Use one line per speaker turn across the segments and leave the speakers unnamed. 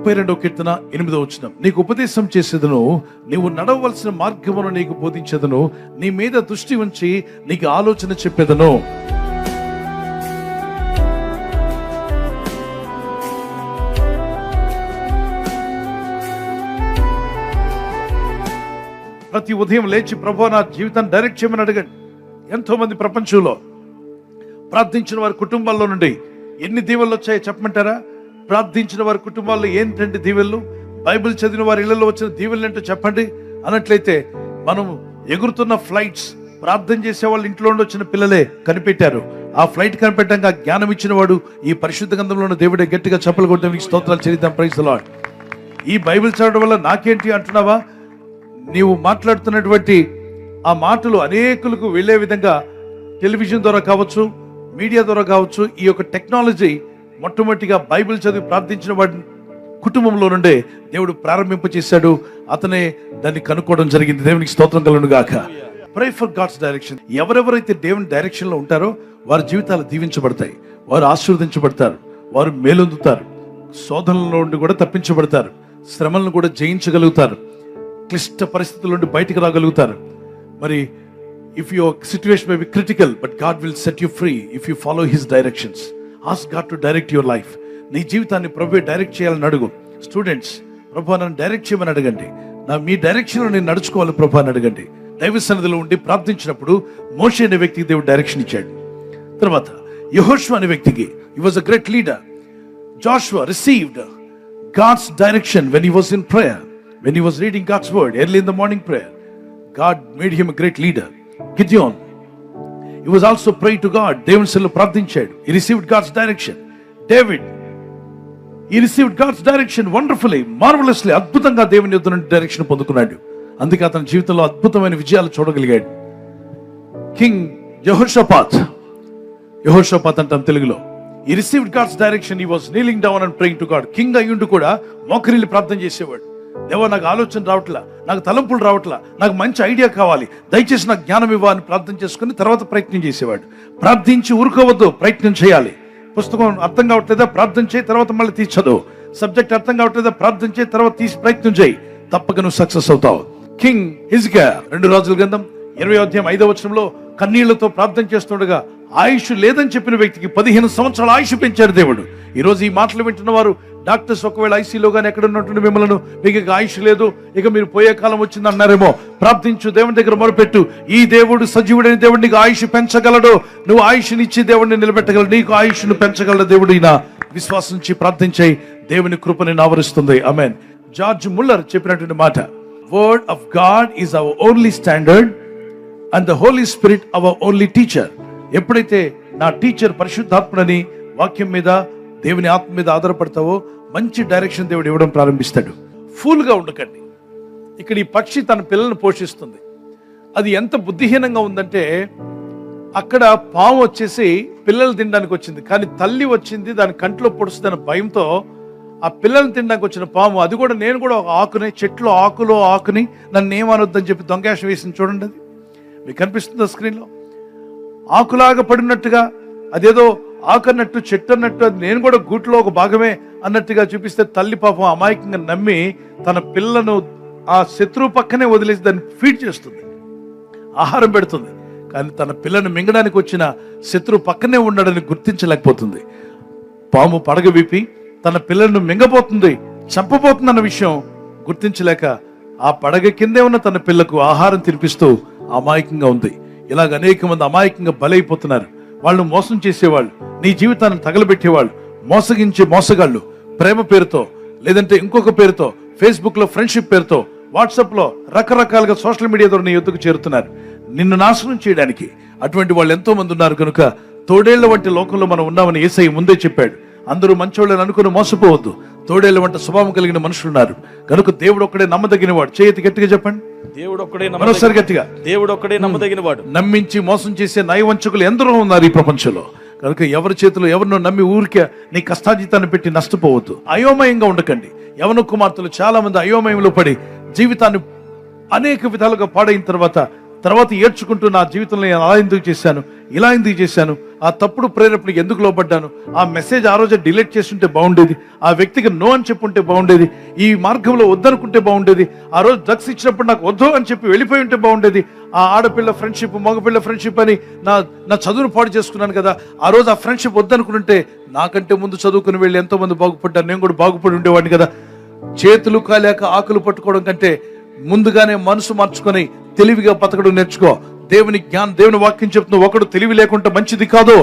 32:8 నీకు ఉపదేశం చేసేదను, నీవు నడవలసిన మార్గమును నీకు బోధించేదను, నీ మీద దృష్టి ఉంచి నీకు ఆలోచన చెప్పేదను. ప్రతి ఉదయం లేచి ప్రభువా నా జీవితాన్ని డైరెక్ట్ చేయమని అడగండి. ఎంతో మంది ప్రపంచంలో ప్రార్థించిన వారి కుటుంబాల్లో నుండి ఎన్ని దీవెనలు వచ్చాయో చెప్పమంటారా? ప్రార్థించిన వారి కుటుంబాల్లో ఏంటంటే దీవెనలు, బైబిల్ చదివిన వారి ఇళ్లలో వచ్చిన దీవెనలు ఏంటో చెప్పండి అన్నట్లయితే, మనం ఎగురుతున్న ఫ్లైట్స్ ప్రార్థన చేసే వాళ్ళ ఇంట్లో నుండి వచ్చిన పిల్లలే కనిపెట్టారు. ఆ ఫ్లైట్ కనిపెట్టంగా జ్ఞానం ఇచ్చిన వాడు ఈ పరిశుద్ధ గ్రంథంలో ఉన్న దేవుడే. గట్టిగా చప్పలు కొట్టడానికి స్తోత్రాలు చెల్లిద్దాం. Praise the lord. ఈ బైబిల్ చదవడం వల్ల నాకేంటి అంటున్నావా? నీవు మాట్లాడుతున్నటువంటి ఆ మాటలు అనేకులకు వెళ్ళే విధంగా టెలివిజన్ ద్వారా కావచ్చు, మీడియా ద్వారా కావచ్చు, ఈ యొక్క టెక్నాలజీ మొట్టమొదటిగా బైబిల్ చదివి ప్రార్థించిన వాడి కుటుంబంలో నుండే దేవుడు ప్రారంభింప చేశాడు. అతనే దాన్ని కనుక్కోవడం జరిగింది. దేవునికి స్తోత్రం కలుగును గాక. Pray for God's direction. ఎవరెవరైతే దేవుని డైరెక్షన్ లో ఉంటారో వారి జీవితాలు దీవించబడతాయి, వారు ఆశీర్వదించబడతారు, వారు మేలొందుతారు, శోధనల నుండి కూడా తప్పించబడతారు, శ్రమలను కూడా జయించగలుగుతారు, క్లిష్ట పరిస్థితుల నుండి బయటకు రాగలుగుతారు. మరి if your situation may be critical, but God will set you free if you follow his directions. Ask God to direct your life. నీ జీవితాన్ని ప్రభువే డైరెక్ట్ చేయాలని అడుగు. స్టూడెంట్స్, ప్రభువా నన్ను డైరెక్ట్ చేయమని అడగండి. మీ డైరెక్షన్లో నేను నడుచుకోవాలి ప్రభువా అని అడగండి. దైవ సన్నిధిలో ఉండి ప్రార్థించినప్పుడు మోషే అనే వ్యక్తికి దేవుడు డైరెక్షన్ ఇచ్చాడు. తర్వాత యెహోషువ అనే వ్యక్తికి, he was a great leader. Joshua received God's direction when he was in prayer, when he was reading God's word early in the morning prayer. God made him a great leader. Gideon, he was also praying to God. దేవుని సన్నిధిలో ప్రార్థించాడు. He received God's direction. David, he received God's direction wonderfully, marvelously. అద్భుతంగా దేవుని యొద్ద నుండి direction పొందుకున్నాడు. అందుకే అతని జీవితంలో అద్భుతమైన విజయాలు చూడగలిగాడు. కింగ్ యెహోషాపాత్ అంటాం తెలుగులో. He received God's direction. He was kneeling down and praying to God. King అయ్యుండి కూడా మోకరిల్లి ప్రార్థన చేసేవాడు. దేవా నాకు ఆలోచన రావట్లా, నాకు తలంపులు రావట్లా, నాకు మంచి ఐడియా కావాలి, దయచేసి నాకు జ్ఞానం ఇవ్వ అని ప్రార్థన చేసుకుని తర్వాత ప్రయత్నం చేసేవాడు. ప్రార్థించి ఊరుకోవద్దు, ప్రయత్నం చేయాలి. పుస్తకం అర్థం కావట్లేదా, ప్రార్థన చేయి, తర్వాత మళ్ళీ తీసి చదువు. సబ్జెక్ట్ అర్థం కావట్లేదా, ప్రార్థన చేయి, తర్వాత తీసి ప్రయత్నం చేయి, తప్పక నువ్వు సక్సెస్ అవుతావు. కింగ్ హిజ్కియా 2 రాజుల గ్రంథం 20:5 కన్నీళ్లతో ప్రార్థన చేస్తుండగా ఆయుష్ లేదని చెప్పిన వ్యక్తికి 15 సంవత్సరాల ఆయుష్ పెంచాడు దేవుడు. ఈరోజు ఈ మాటలు వింటున్న వారు డాక్టర్స్ ఒకవేళ ఐసీలో కానీ ఎక్కడ ఉన్నటువంటి మిమ్మల్ని మీకు ఇక ఆయుష్ లేదు, ఇక మీరు పోయే కాలం వచ్చింది అన్నారేమో. ప్రార్థించు, దేవుని దగ్గర మొరపెట్టు. ఈ దేవుడు సజీవుడైన దేవుడు నీకు ఆయుష్ పెంచగలడు. నువ్వు ఆయుష్నిచ్చి దేవుడిని నిలబెట్టగలడు. నీకు ఆయుష్ను పెంచగలడు దేవుడు. ఈయన విశ్వాసించి ప్రార్థించే దేవుని కృపని ఆవరిస్తుంది. ఆమేన్. జార్జ్ ముల్లర్ చెప్పినటువంటి మాట, word of God is our only standard and the holy spirit our only teacher. ఎప్పుడైతే నా టీచర్ పరిశుద్ధాత్మని వాక్యం మీద, దేవుని ఆత్మ మీద ఆధారపడతావో మంచి డైరెక్షన్ దేవుడు ఇవ్వడం ప్రారంభిస్తాడు. ఫూల్గా ఉండకండి. ఇక్కడ ఈ పక్షి తన పిల్లలను పోషిస్తుంది. అది ఎంత బుద్ధిహీనంగా ఉందంటే, అక్కడ పాము వచ్చేసి పిల్లలు తినడానికి వచ్చింది, కానీ తల్లి వచ్చింది దాని కంట్లో పొడుస్తుందన్న భయంతో ఆ పిల్లల్ని తినడానికి వచ్చిన పాము, అది కూడా నేను కూడా ఒక ఆకుని, చెట్లో ఆకుని నన్ను ఏమనొద్దని చెప్పి దొంగేషం వేసింది. చూడండి, అది మీకు కనిపిస్తుంది స్క్రీన్లో. ఆకులాగా పడినట్టుగా, అదేదో ఆకన్నట్టు, చెట్టు అన్నట్టు, అది నేను కూడా గూట్లో ఒక భాగమే అన్నట్టుగా చూపిస్తే తల్లి పాపం అమాయకంగా నమ్మి తన పిల్లను ఆ శత్రువు పక్కనే వదిలేసి దాన్ని ఫీడ్ చేస్తుంది, ఆహారం పెడుతుంది. కానీ తన పిల్లను మింగడానికి వచ్చిన శత్రువు పక్కనే ఉన్నాడని గుర్తించలేకపోతుంది. పాము పడగ విప్పి తన పిల్లలను మింగబోతుంది, చంపబోతుంది అన్న విషయం గుర్తించలేక ఆ పడగ కిందే ఉన్న తన పిల్లకు ఆహారం తినిపిస్తూ అమాయకంగా ఉంది. ఇలాగ అనేక మంది అమాయకంగా బలైపోతున్నారు. వాళ్ళు మోసం చేసేవాళ్ళు, నీ జీవితాన్ని తగలబెట్టేవాళ్ళు, మోసగించే మోసగాళ్ళు, ప్రేమ పేరుతో లేదంటే ఇంకొక పేరుతో, ఫేస్బుక్ లో ఫ్రెండ్షిప్ పేరుతో, వాట్సాప్ లో రకరకాలుగా సోషల్ మీడియా ద్వారా నీ యొద్దకు చేరుతున్నారు నిన్ను నాశనం చేయడానికి. అటువంటి వాళ్ళు ఎంతో మంది ఉన్నారు. కనుక తోడేళ్ల వంటి లోకంలో మనం ఉన్నామని యేసయ్య ముందే చెప్పాడు. అందరూ మంచోళ్ళని అనుకుని మోసపోవద్దు. తోడేళ్ల వంటి స్వభావం కలిగిన మనుషులు ఉన్నారు. కనుక దేవుడు ఒక్కడే నమ్మదగిన వాడు. చేయతి గట్టిగా చెప్పండి, దేవుడు ఒక్కడే. మరోసారి గట్టిగా, దేవుడు ఒక్కడే నమ్మదగిన వాడు. నమ్మించి మోసం చేసే నయవంచకులు ఎందరో ఉన్నారు ఈ ప్రపంచంలో. కనుక ఎవరి చేతిలో ఎవరినో నమ్మి ఊరికే నీ కష్టాజీతాన్ని పెట్టి నష్టపోవద్దు. అయోమయంగా ఉండకండి. యవన కుమార్తెలు చాలా మంది అయోమయంలో పడి జీవితాన్ని అనేక విధాలుగా పాడైన తర్వాత తర్వాత ఏడ్చుకుంటూ నా జీవితంలో నేను అలా ఎందుకు చేశాను, ఇలా ఎందుకు చేశాను, ఆ తప్పుడు ప్రేరేపణకి ఎందుకు లోపడ్డాను, ఆ మెసేజ్ ఆ రోజు డిలీట్ చేస్తుంటే బాగుండేది, ఆ వ్యక్తికి నో అని చెప్పుంటే బాగుండేది, ఈ మార్గంలో వద్దనుకుంటే బాగుండేది, ఆ రోజు డ్రగ్స్ ఇచ్చినప్పుడు నాకు వద్దు అని చెప్పి వెళ్ళిపోయి ఉంటే బాగుండేది, ఆ ఆడపిల్ల ఫ్రెండ్షిప్ మగపిల్ల ఫ్రెండ్షిప్ అని నా చదువును పాడు చేసుకున్నాను కదా, ఆ రోజు ఆ ఫ్రెండ్షిప్ వద్దనుకుంటే నాకంటే ముందు చదువుకుని వెళ్ళి ఎంతో మంది బాగుపడ్డారు, నేను కూడా బాగుపడి ఉండేవాడిని కదా. చేతులు కాలేక ఆకులు పట్టుకోవడం కంటే ముందుగానే మనసు మార్చుకొని తెలివిగా బతకడం నేర్చుకో. దేవుని వాక్యం చెప్తున్న ఒకడు తెలివి లేకుండా మంచిది కాదు.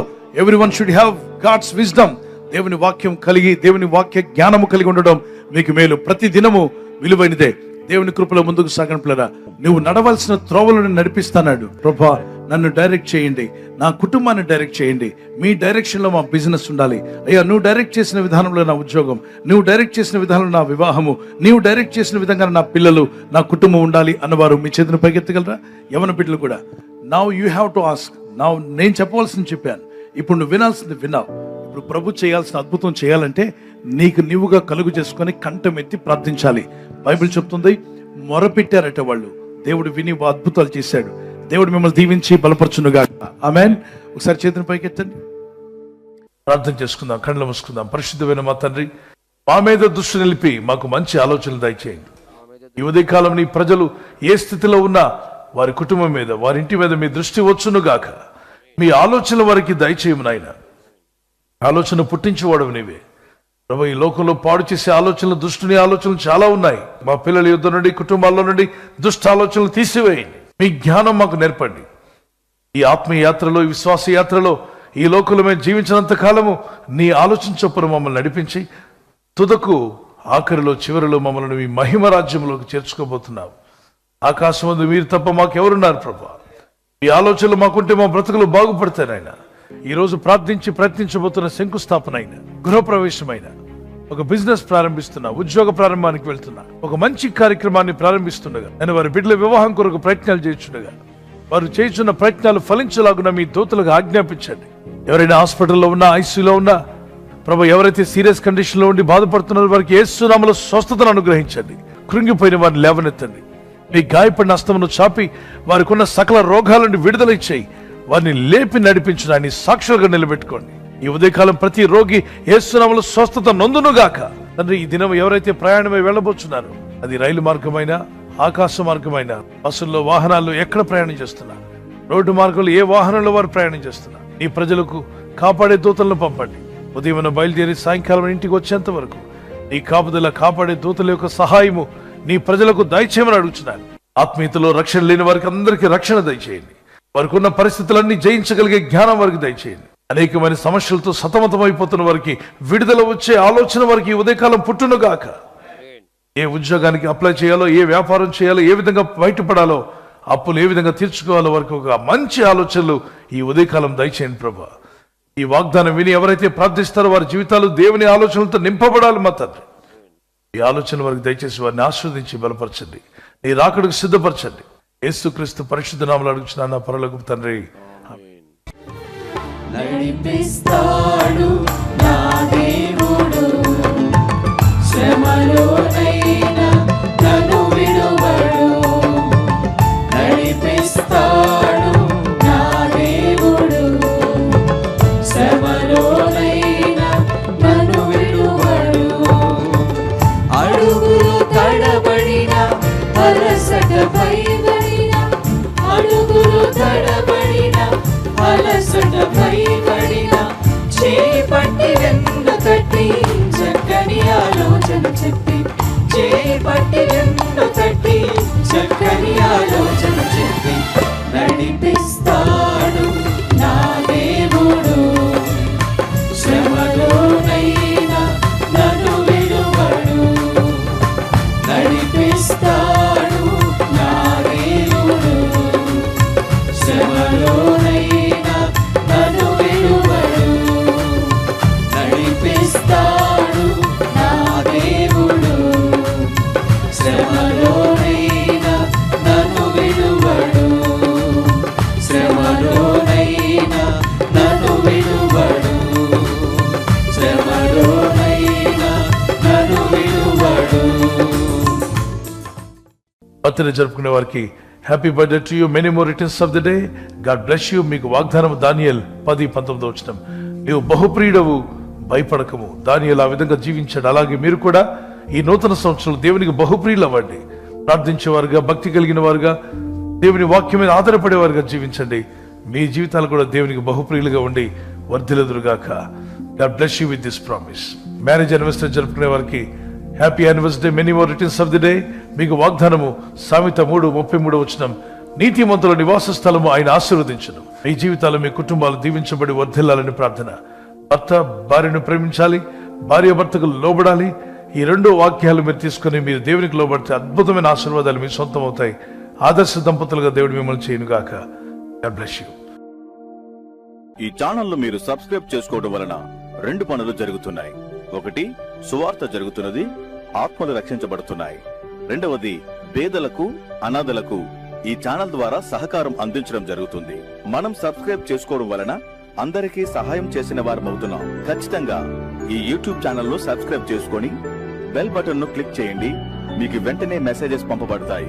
Everyone should have God's wisdom. దేవుని వాక్యం కలిగి, దేవుని వాక్య జ్ఞానము కలిగి ఉండడం మీకు మేలు. ప్రతి దినము విలువైనదే. దేవుని కృపలో ముందుకు సాగని పిల్లరా, నువ్వు నడవలసిన త్రోవలను నడిపిస్తాడు. ప్రభా, నన్ను డైరెక్ట్ చేయండి, నా కుటుంబాన్ని డైరెక్ట్ చేయండి, మీ డైరెక్షన్లో మా బిజినెస్ ఉండాలి అయ్యా, నువ్వు డైరెక్ట్ చేసిన విధానంలో నా ఉద్యోగం, నువ్వు డైరెక్ట్ చేసిన విధానంలో నా వివాహము, నీవు డైరెక్ట్ చేసిన విధంగా నా పిల్లలు, నా కుటుంబం ఉండాలి అన్నవారు మీ చేతిని పైకెత్తగలరా? యవన బిడ్డలు కూడా, now you have to ask. Now నేను చెప్పవలసింది చెప్పాను, ఇప్పుడు నువ్వు వినాల్సింది విన్నావు. ఇప్పుడు ప్రభు చేయాల్సిన అద్భుతం చేయాలంటే నీకు నీవుగా కలుగు చేసుకొని కంఠమెత్తి ప్రార్థించాలి. బైబిల్ చెప్తుంది, మొరపెట్టారట వాళ్ళు, దేవుడు విని అద్భుతాలు చేశాడు. దేవుడు మిమ్మల్ని దీవించి బలపరచునుగా. ఆమేన్. ఒకసారి చేతిని పైకెత్తండి, ప్రార్థన చేసుకుందాం, కళ్ళు మూసుకుందాం. పరిశుద్ధమైన మా తండ్రి, మా మీద దృష్టి నిలిపి మాకు మంచి ఆలోచనలు దయచేయండి. ఈ ఉదయకాలం నీ ప్రజలు ఏ స్థితిలో ఉన్నా వారి కుటుంబం మీద, వారి ఇంటి మీద మీ దృష్టి వచ్చునుగాక. మీ ఆలోచనల వారికి దయచేయము నాయన. ఆలోచన పుట్టించేవాడు నీవే ప్రభు. ఈ లోకంలో పాడు చేసే ఆలోచనలు, దుష్టుని ఆలోచనలు చాలా ఉన్నాయి. మా పిల్లల యుద్ధ నుండి, కుటుంబాల్లో నుండి దుష్ట ఆలోచనలు తీసివేయండి. మీ జ్ఞానం మాకు నేర్పండి. ఈ ఆత్మీయ యాత్రలో, ఈ విశ్వాస యాత్రలో, ఈ లోకంలో మేము జీవించినంత కాలము నీ ఆలోచన చొప్పున మమ్మల్ని నడిపించి తుదకు ఆఖరిలో, చివరిలో మమ్మల్ని మీ మహిమ రాజ్యంలోకి చేర్చుకోబోతున్నావు. ఆకాశం ముందు మీరు తప్ప మాకెవరున్నారు ప్రభా? ఈ ఆలోచనలు మాకుంటే మా బ్రతుకులు బాగుపడతాయన. ఈరోజు ప్రార్థించి ప్రయత్నించబోతున్న శంకుస్థాపన అయినా, గృహప్రవేశమైన, ఒక బిజినెస్ ప్రారంభిస్తున్నా, ఉద్యోగ ప్రారంభానికి వెళ్తున్నా, ఒక మంచి కార్యక్రమాన్ని ప్రారంభిస్తుండగా, నేను వారి బిడ్డల వివాహం కొరకు ప్రయత్నాలు చేస్తుండగా, వారు చేస్తున్న ప్రయత్నాలు ఫలించలాగున మీ దూతలకు ఆజ్ఞాపించండి. ఎవరైనా హాస్పిటల్లో ఉన్నా, ఐసీయూలో ఉన్నా ప్రభు, ఎవరైతే సీరియస్ కండిషన్ లో ఉండి బాధపడుతున్నారో వారికి యేసు నామములో స్వస్థతను అనుగ్రహించండి. కృంగిపోయిన వారిని లేవనెత్తండి. మీ గాయపడిన హస్తమును చాపి వారికి ఉన్న సకల రోగాల నుండి విడుదల ఇచ్చేయి. వారిని లేపి నడిపించడాన్ని సాక్షులుగా నిలబెట్టుకోండి. ఈ ఉదయకాలం ప్రతి రోగి యేసు నామములో స్వస్థత నొందునుగాక. తండ్రి, ఈ దినం ఎవరైతే ప్రయాణమై వెళ్ళబోతున్నారో, అది రైలు మార్గమైనా, ఆకాశ మార్గమైనా, బస్సుల్లో, వాహనాల్లో ఎక్కడ ప్రయాణం చేస్తున్నారు, రోడ్డు మార్గంలో ఏ వాహనంలో వారు ప్రయాణం చేస్తున్నారు, ఈ ప్రజలకు కాపాడే దూతలను పంపండి. ఉదయం బయలుదేరి సాయంకాలం ఇంటికి వచ్చేంత వరకు నీ కాపుదల, కాపాడే దూతల యొక్క సహాయము నీ ప్రజలకు దయచేయమని అడుగుతున్నాను. ఆత్మీయతలో రక్షణ లేని వారికి అందరికీ రక్షణ దయచేయండి. వారికి ఉన్న పరిస్థితులన్నీ జయించగలిగే జ్ఞానం వారికి దయచేయండి. అనేకమైన సమస్యలతో సతమతమైపోతున్న వారికి విడుదల వచ్చే ఆలోచన వారికి ఈ ఉదయకాలం పుట్టునుగాక. ఏ ఉద్యోగానికి అప్లై చేయాలో, ఏ వ్యాపారం చేయాలో, ఏ విధంగా బయటపడాలో, అప్పులు ఏ విధంగా తీర్చుకోవాలో వారికి ఒక మంచి ఆలోచనలు ఈ ఉదయకాలం దయచేయండి ప్రభా. ఈ వాగ్దానం విని ఎవరైతే ప్రార్థిస్తారో వారి జీవితాలు దేవుని ఆలోచనలతో నింపబడాలి మా తండ్రి. ఈ ఆలోచన వారికి దయచేసి వారిని ఆస్వాదించి బలపరచండి. నీ రాకడకు సిద్ధపరచండి. యేసుక్రీస్తు పరిశుద్ధ నామములో అడుగుచున్నాను నా పరలోకపు తండ్రి.
నడిపిస్తాడు నా దేవుడు, శ్రమలోనైనా నన్ను విడువడు. నడిపిస్తాడు నా దేవుడు, శ్రమలోనైనా నన్ను విడువడు. అడుగులు తడబడిన, అలసట భయపడిన, అడుగులు తడబడిన, అలసట భయపడిన, చేపట్టి రెండు తట్టి చక్కని ఆలోచన చెప్పి, చేపట్టి రెండు తట్టి చక్కని ఆలోచన చెప్పి, నడిపిస్తాడు నా దేవుడు, శ్రమలోనైనా నన్ను విడువడు. నడిపిస్తాడు నా దేవుడు, శ్రమలోనైనా నన్ను విడువడు. నడిపిస్తాడు నా దేవుడు, శ్రమలోనైనా నన్ను విడువడు. శ్రమలోనైనా నన్ను విడువడు. శ్రమలోనైనా నన్ను విడువడు.
బర్త్డే జరుపుకునే వారికి happy birthday to you, many more returns of the day. God bless you. మీకు వాగ్దానం దానియేల్ 10:19 నీవు బహుప్రియుడవు, భయపడకము. దానియేలు ఆ విధంగా జీవించాడు. అలాగే మీరు కూడా ఈ నూతన సంవత్సరంలో దేవునికి బహుప్రియులు అవ్వండి. ప్రార్థించేవారుగా, భక్తి కలిగిన వారుగా, దేవుని వాక్యం మీద ఆధారపడేవారుగా జీవించండి. మీ జీవితాలు కూడా దేవునికి బహుప్రియులుగా ఉండి వర్ధిల్లుదురుగాక. God bless you with this promise. Marriage anniversary జరుపుకునే వారికి happy anniversary, many more returns of the day. మీకు వాగ్దానము సామెత 3:33 నీతిమంతుల నివాస స్థలము ఆయన ఆశీర్వదించును. మీ జీవితాలు, మీ కుటుంబాలు దీవించబడి వర్ధిల్లాలని ప్రార్థన. భర్త భార్యను ప్రేమించాలి, భార్య భర్తకు లోబడాలి. ఈ 2 వాక్యాలు మీరు తీసుకుని మీరు దేవునికి లోబడితే అద్భుతమైన ఆశీర్వాదాలు మీ సొంతం అవుతాయి. ఆదర్శ దంపతులుగా దేవుడు మిమ్మల్ని చేయనుగాక. God bless you.
ఈ ఛానల్ మీరు సబ్స్క్రైబ్ చేసుకోవడం వలన 2 పనులు జరుగుతున్నాయి. 1, సువార్త జరుగుతున్నది, ఆత్మలు రక్షించబడుతున్నాయి. 2వది, పేదలకు, అనాథలకు ఈ ఛానల్ ద్వారా సహకారం అందించడం జరుగుతుంది. మనం సబ్స్క్రైబ్ చేసుకోవడం వలన అందరికీ సహాయం చేసిన వారమవుతున్నాం. ఖచ్చితంగా ఈ యూట్యూబ్ ఛానల్ ను సబ్స్క్రైబ్ చేసుకొని బెల్ బటన్ ను క్లిక్ చేయండి. మీకు వెంటనే మెసేజెస్ పంపబడతాయి.